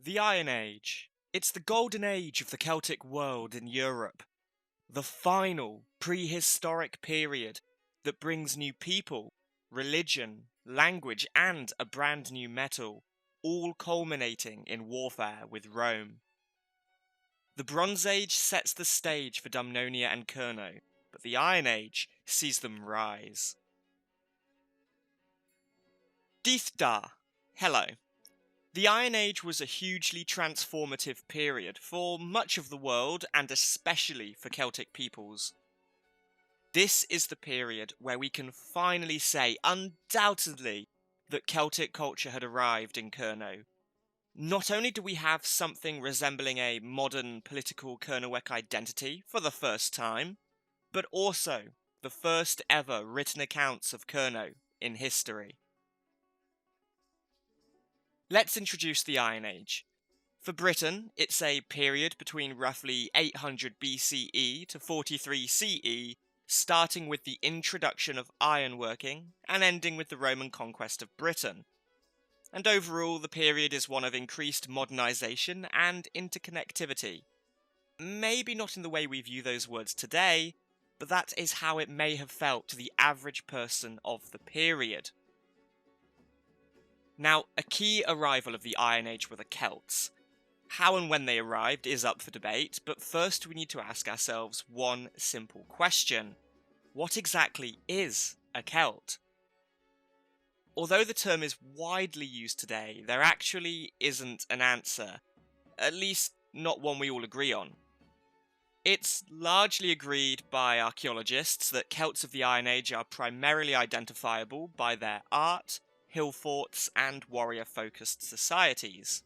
The Iron Age. It's the golden age of the Celtic world in Europe. The final prehistoric period that brings new people, religion, language, and a brand new metal, all culminating in warfare with Rome. The Bronze Age sets the stage for Dumnonia and Kernow, but the Iron Age sees them rise. Dydh. Hello. The Iron Age was a hugely transformative period for much of the world and especially for Celtic peoples. This is the period where we can finally say undoubtedly that Celtic culture had arrived in Kernow. Not only do we have something resembling a modern political Kernewek identity for the first time, but also the first ever written accounts of Kernow in history. Let's introduce the Iron Age. For Britain, it's a period between roughly 800 BCE to 43 CE, starting with the introduction of ironworking and ending with the Roman conquest of Britain. And overall, the period is one of increased modernisation and interconnectivity. Maybe not in the way we view those words today, but that is how it may have felt to the average person of the period. Now, a key arrival of the Iron Age were the Celts. How and when they arrived is up for debate, but first we need to ask ourselves one simple question. What exactly is a Celt? Although the term is widely used today, there actually isn't an answer, at least not one we all agree on. It's largely agreed by archaeologists that Celts of the Iron Age are primarily identifiable by their art, hill forts, and warrior-focused societies.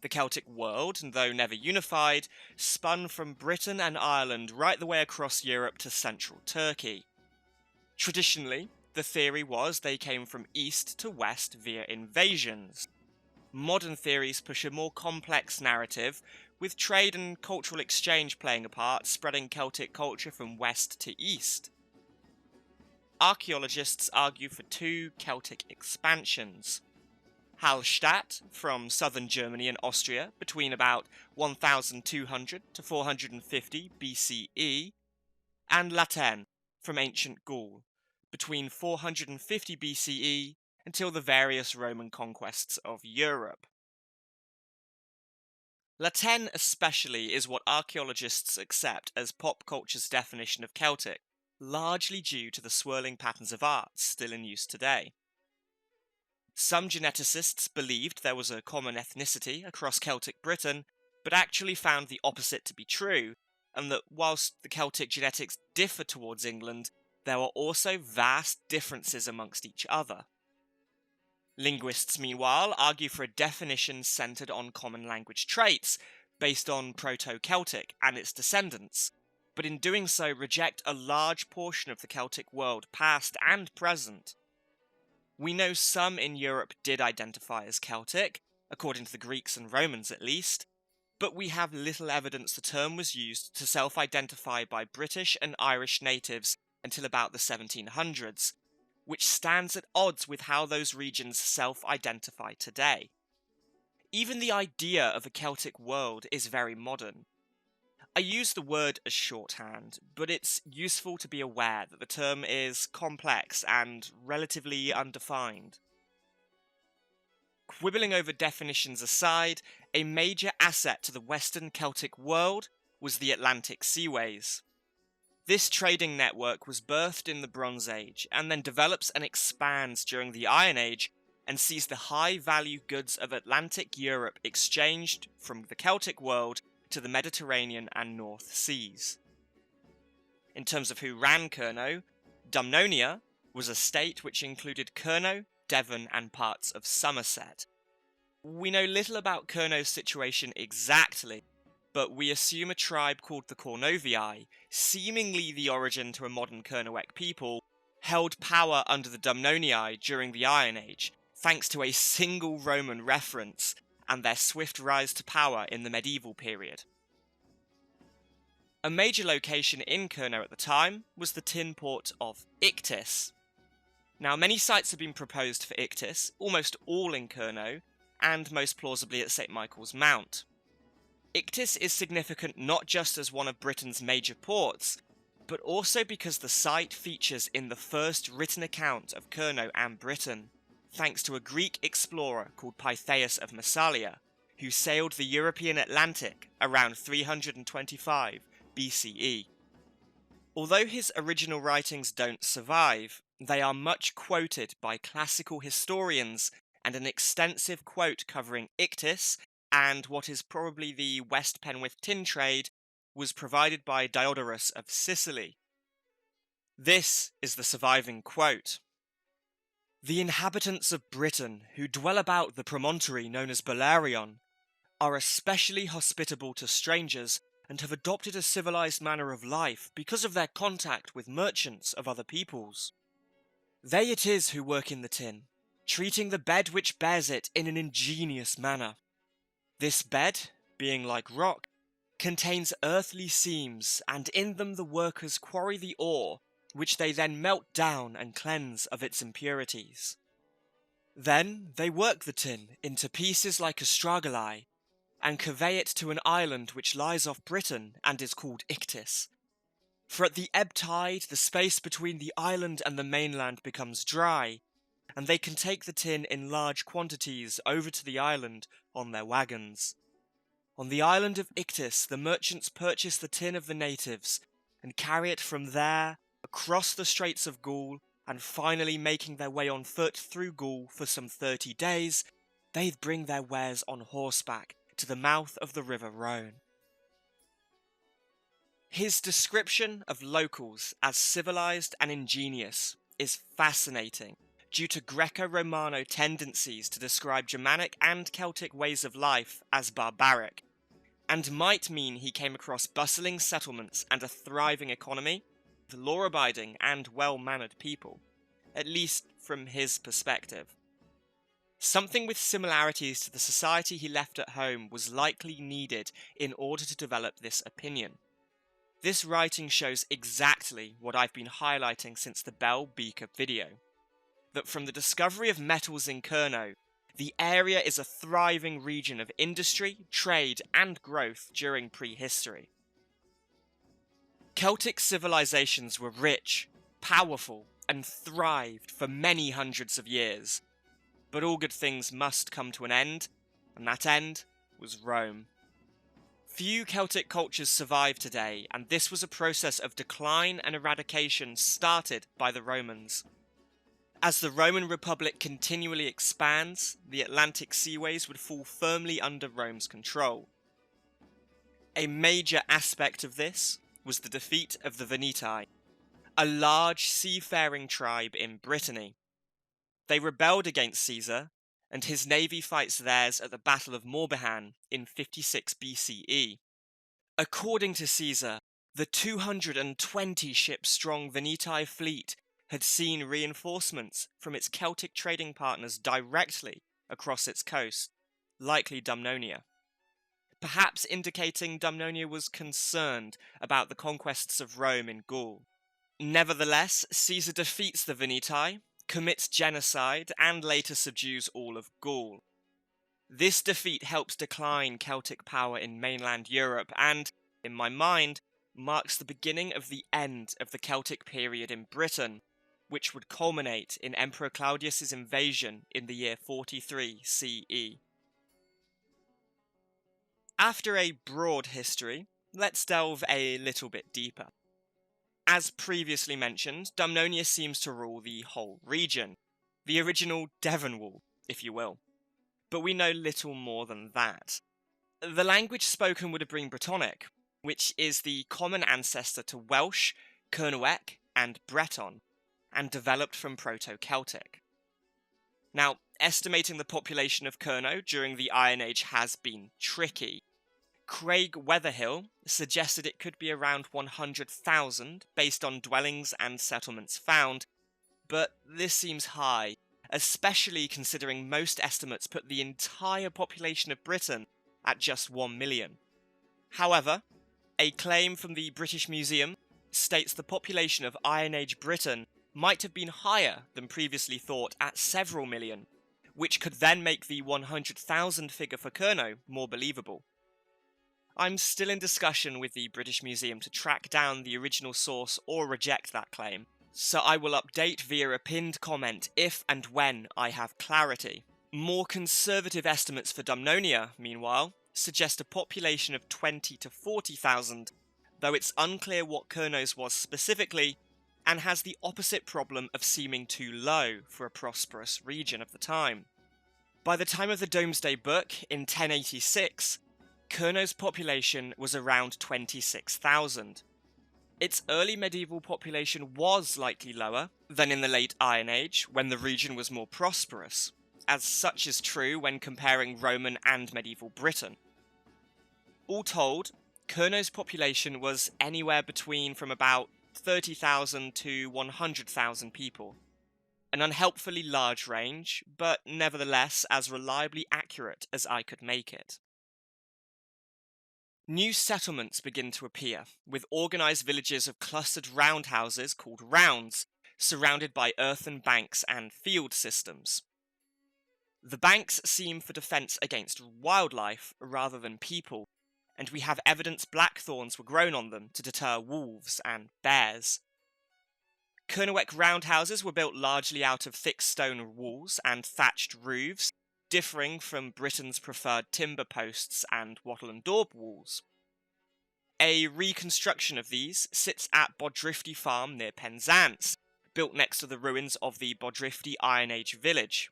The Celtic world, though never unified, spun from Britain and Ireland right the way across Europe to central Turkey. Traditionally, the theory was they came from east to west via invasions. Modern theories push a more complex narrative, with trade and cultural exchange playing a part, spreading Celtic culture from west to east. Archaeologists argue for two Celtic expansions. Hallstatt, from southern Germany and Austria, between about 1200 to 450 BCE, and Laten, from ancient Gaul, between 450 BCE until the various Roman conquests of Europe. Laten especially is what archaeologists accept as pop culture's definition of Celtic, largely due to the swirling patterns of art still in use today. Some geneticists believed there was a common ethnicity across Celtic Britain, but actually found the opposite to be true, and that whilst the Celtic genetics differ towards England, there were also vast differences amongst each other. Linguists, meanwhile, argue for a definition centred on common language traits, based on Proto-Celtic and its descendants, but in doing so reject a large portion of the Celtic world, past and present. We know some in Europe did identify as Celtic, according to the Greeks and Romans at least, but we have little evidence the term was used to self-identify by British and Irish natives until about the 1700s, which stands at odds with how those regions self-identify today. Even the idea of a Celtic world is very modern. I use the word as shorthand, but it's useful to be aware that the term is complex and relatively undefined. Quibbling over definitions aside, a major asset to the Western Celtic world was the Atlantic seaways. This trading network was birthed in the Bronze Age and then develops and expands during the Iron Age and sees the high-value goods of Atlantic Europe exchanged from the Celtic world to the Mediterranean and North Seas. In terms of who ran Kernow, Dumnonia was a state which included Kernow, Devon and parts of Somerset. We know little about Kernow's situation exactly, but we assume a tribe called the Cornovii, seemingly the origin to a modern Kernewek people, held power under the Dumnonii during the Iron Age, thanks to a single Roman reference and their swift rise to power in the medieval period. A major location in Kernow at the time was the tin port of Ictis. Now, many sites have been proposed for Ictis, almost all in Kernow, and most plausibly at St. Michael's Mount. Ictis is significant not just as one of Britain's major ports, but also because the site features in the first written account of Kernow and Britain, thanks to a Greek explorer called Pytheas of Massalia, who sailed the European Atlantic around 325 BCE. Although his original writings don't survive, they are much quoted by classical historians, and an extensive quote covering Ictis and what is probably the West Penwith tin trade was provided by Diodorus of Sicily. This is the surviving quote. "The inhabitants of Britain, who dwell about the promontory known as Balerion, are especially hospitable to strangers and have adopted a civilized manner of life because of their contact with merchants of other peoples. They it is who work in the tin, treating the bed which bears it in an ingenious manner. This bed, being like rock, contains earthly seams, and in them the workers quarry the ore, which they then melt down and cleanse of its impurities. Then they work the tin into pieces like astragali, and convey it to an island which lies off Britain and is called Ictis. For at the ebb tide the space between the island and the mainland becomes dry, and they can take the tin in large quantities over to the island on their wagons. On the island of Ictis the merchants purchase the tin of the natives, and carry it from there across the Straits of Gaul, and finally making their way on foot through Gaul for some 30 days, they bring their wares on horseback to the mouth of the River Rhone." His description of locals as civilized and ingenious is fascinating due to Greco-Romano tendencies to describe Germanic and Celtic ways of life as barbaric, and might mean he came across bustling settlements and a thriving economy, with law-abiding and well-mannered people, at least from his perspective. Something with similarities to the society he left at home was likely needed in order to develop this opinion. This writing shows exactly what I've been highlighting since the Bell Beaker video, that from the discovery of metals in Kernow, the area is a thriving region of industry, trade, and growth during prehistory. Celtic civilizations were rich, powerful, and thrived for many hundreds of years. But all good things must come to an end, and that end was Rome. Few Celtic cultures survive today, and this was a process of decline and eradication started by the Romans. As the Roman Republic continually expands, the Atlantic seaways would fall firmly under Rome's control. A major aspect of this was the defeat of the Veneti, a large seafaring tribe in Brittany. They rebelled against Caesar, and his navy fights theirs at the Battle of Morbihan in 56 BCE. According to Caesar, the 220-ship-strong Veneti fleet had seen reinforcements from its Celtic trading partners directly across its coast, likely Dumnonia, perhaps indicating Dumnonia was concerned about the conquests of Rome in Gaul. Nevertheless, Caesar defeats the Veneti, commits genocide, and later subdues all of Gaul. This defeat helps decline Celtic power in mainland Europe and, in my mind, marks the beginning of the end of the Celtic period in Britain, which would culminate in Emperor Claudius's invasion in the year 43 CE. After a broad history, let's delve a little bit deeper. As previously mentioned, Dumnonia seems to rule the whole region, the original Devon, if you will. But we know little more than that. The language spoken would have been Brittonic, which is the common ancestor to Welsh, Kernewek, and Breton, and developed from Proto-Celtic. Now, estimating the population of Kernow during the Iron Age has been tricky. Craig Weatherhill suggested it could be around 100,000 based on dwellings and settlements found, but this seems high, especially considering most estimates put the entire population of Britain at just 1 million. However, a claim from the British Museum states the population of Iron Age Britain might have been higher than previously thought at several million, which could then make the 100,000 figure for Kernow more believable. I'm still in discussion with the British Museum to track down the original source or reject that claim, so I will update via a pinned comment if and when I have clarity. More conservative estimates for Dumnonia, meanwhile, suggest a population of 20 to 40,000, though it's unclear what Kernow's was specifically, and has the opposite problem of seeming too low for a prosperous region of the time. By the time of the Domesday Book, in 1086, Kernow's population was around 26,000. Its early medieval population was likely lower than in the late Iron Age, when the region was more prosperous, as such is true when comparing Roman and medieval Britain. All told, Kernow's population was anywhere between from about 30,000 to 100,000 people. An unhelpfully large range, but nevertheless as reliably accurate as I could make it. New settlements begin to appear, with organised villages of clustered roundhouses called rounds, surrounded by earthen banks and field systems. The banks seem for defence against wildlife rather than people, and we have evidence blackthorns were grown on them to deter wolves and bears. Kernewek roundhouses were built largely out of thick stone walls and thatched roofs, differing from Britain's preferred timber posts and wattle and daub walls. A reconstruction of these sits at Bodrifty Farm near Penzance, built next to the ruins of the Bodrifty Iron Age village.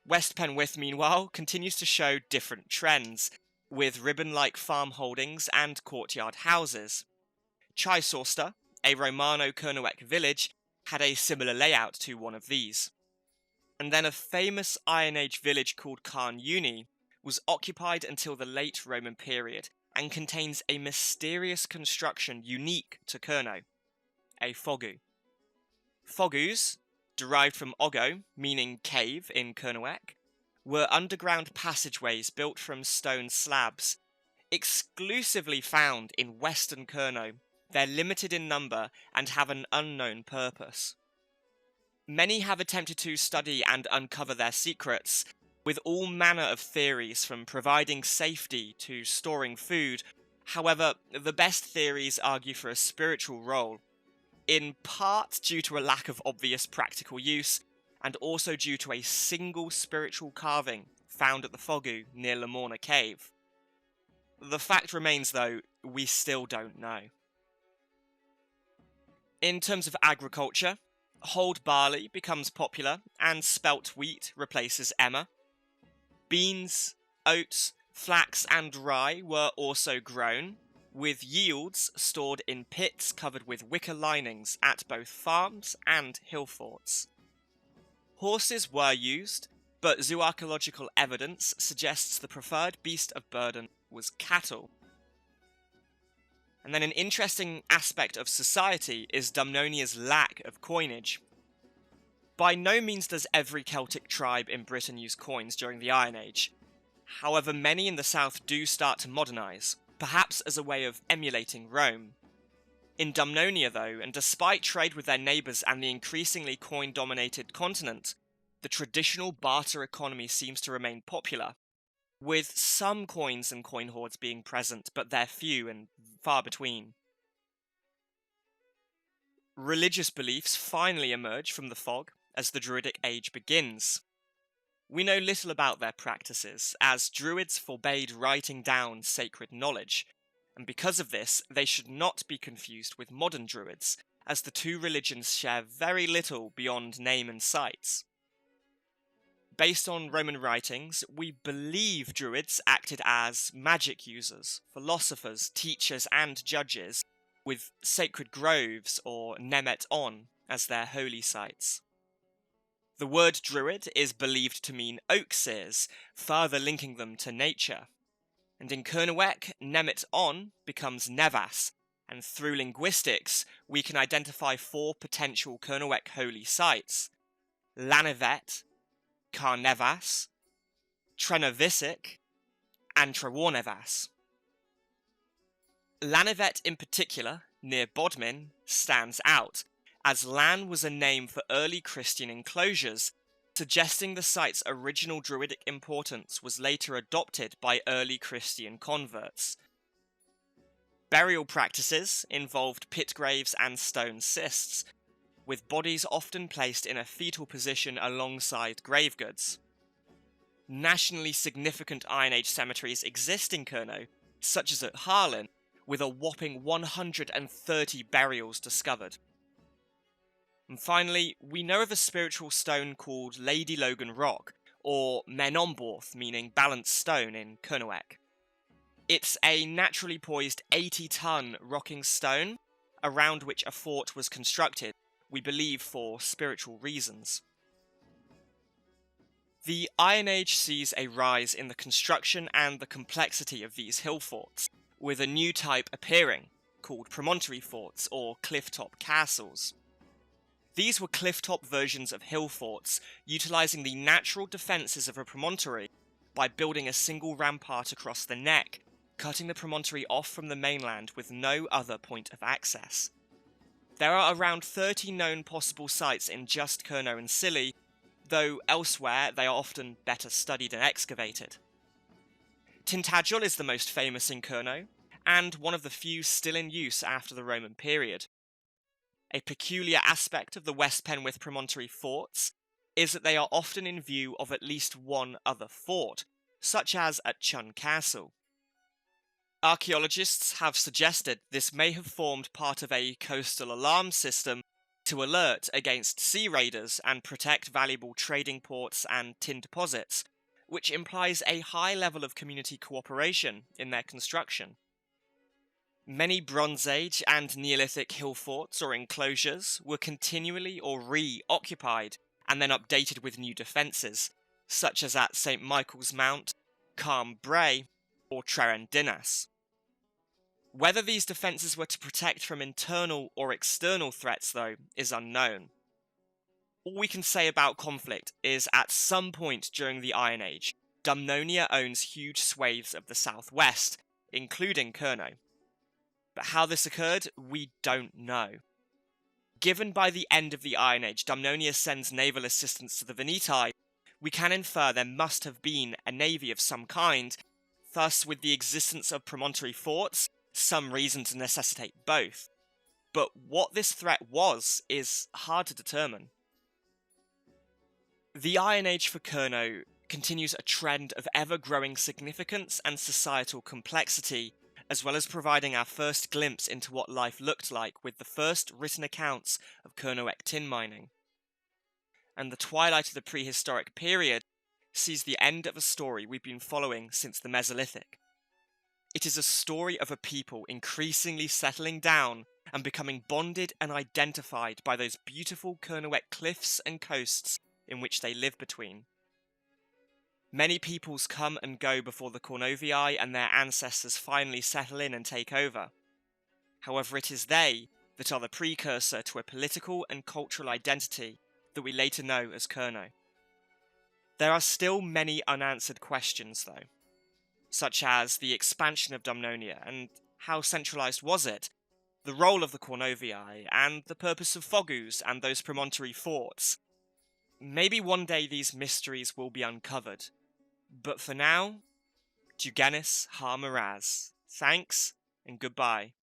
West Penwith, meanwhile, continues to show different trends, with ribbon-like farm holdings and courtyard houses. Chichester, a Romano-Kernewek village, had a similar layout to one of these. And then a famous Iron Age village called Carnuni was occupied until the late Roman period, and contains a mysterious construction unique to Kernow, a fogou. Fogous, derived from ogo, meaning cave in Kernewek, were underground passageways built from stone slabs, exclusively found in western Kernow. They're limited in number and have an unknown purpose. Many have attempted to study and uncover their secrets, with all manner of theories from providing safety to storing food. However, the best theories argue for a spiritual role, in part due to a lack of obvious practical use, and also due to a single spiritual carving found at the fogou near Lamorna Cave. The fact remains, though, we still don't know. In terms of agriculture, hulled barley becomes popular, and spelt wheat replaces emmer. Beans, oats, flax and rye were also grown, with yields stored in pits covered with wicker linings at both farms and hill forts. Horses were used, but zooarchaeological evidence suggests the preferred beast of burden was cattle. And then an interesting aspect of society is Dumnonia's lack of coinage. By no means does every Celtic tribe in Britain use coins during the Iron Age. However, many in the south do start to modernise, perhaps as a way of emulating Rome. In Dumnonia, though, and despite trade with their neighbours and the increasingly coin-dominated continent, the traditional barter economy seems to remain popular, with some coins and coin hoards being present, but they're few and far between. Religious beliefs finally emerge from the fog as the Druidic Age begins. We know little about their practices, as Druids forbade writing down sacred knowledge, and because of this, they should not be confused with modern Druids, as the two religions share very little beyond name and sites. Based on Roman writings, we believe Druids acted as magic users, philosophers, teachers, and judges, with sacred groves or nemet on as their holy sites. The word Druid is believed to mean oak seers, further linking them to nature. And in Kernewek, nemet on becomes nevas, and through linguistics, we can identify four potential Kernewek holy sites: Lanevet, Carnevas, Trenavisic, and Trewarnevas. Lanevet in particular, near Bodmin, stands out, as Lan was a name for early Christian enclosures, suggesting the site's original Druidic importance was later adopted by early Christian converts. Burial practices involved pit graves and stone cists, with bodies often placed in a fetal position alongside grave goods. Nationally significant Iron Age cemeteries exist in Kernow, such as at Harlan, with a whopping 130 burials discovered. And finally, we know of a spiritual stone called Lady Logan Rock, or Menomborth, meaning balanced stone, in Cunliffe. It's a naturally poised 80-ton rocking stone, around which a fort was constructed, we believe for spiritual reasons. The Iron Age sees a rise in the construction and the complexity of these hill forts, with a new type appearing, called Promontory Forts, or clifftop castles. These were clifftop versions of hill forts, utilising the natural defences of a promontory by building a single rampart across the neck, cutting the promontory off from the mainland with no other point of access. There are around 30 known possible sites in just Kernow and Scilly, though elsewhere they are often better studied and excavated. Tintagel is the most famous in Kernow, and one of the few still in use after the Roman period. A peculiar aspect of the West Penwith Promontory Forts is that they are often in view of at least one other fort, such as at Chun Castle. Archaeologists have suggested this may have formed part of a coastal alarm system to alert against sea raiders and protect valuable trading ports and tin deposits, which implies a high level of community cooperation in their construction. Many Bronze Age and Neolithic hill forts or enclosures were continually or re-occupied and then updated with new defences, such as at St Michael's Mount, Carm Bray, or Treren Dinas. Whether these defences were to protect from internal or external threats, though, is unknown. All we can say about conflict is at some point during the Iron Age, Dumnonia owns huge swathes of the southwest, including Kernow. But how this occurred, we don't know. Given by the end of the Iron Age, Dumnonia sends naval assistance to the Veneti, we can infer there must have been a navy of some kind, thus with the existence of promontory forts, some reason to necessitate both. But what this threat was is hard to determine. The Iron Age for Kernow continues a trend of ever-growing significance and societal complexity, as well as providing our first glimpse into what life looked like with the first written accounts of Kernewek tin mining. And the twilight of the prehistoric period sees the end of a story we've been following since the Mesolithic. It is a story of a people increasingly settling down and becoming bonded and identified by those beautiful Kernewek cliffs and coasts in which they live between. Many peoples come and go before the Cornovii and their ancestors finally settle in and take over. However, it is they that are the precursor to a political and cultural identity that we later know as Kernow. There are still many unanswered questions, though, such as the expansion of Dumnonia and how centralised was it, the role of the Cornovii, and the purpose of fogous and those promontory forts. Maybe one day these mysteries will be uncovered. But for now, Duganis ha Miraz. Thanks, and goodbye.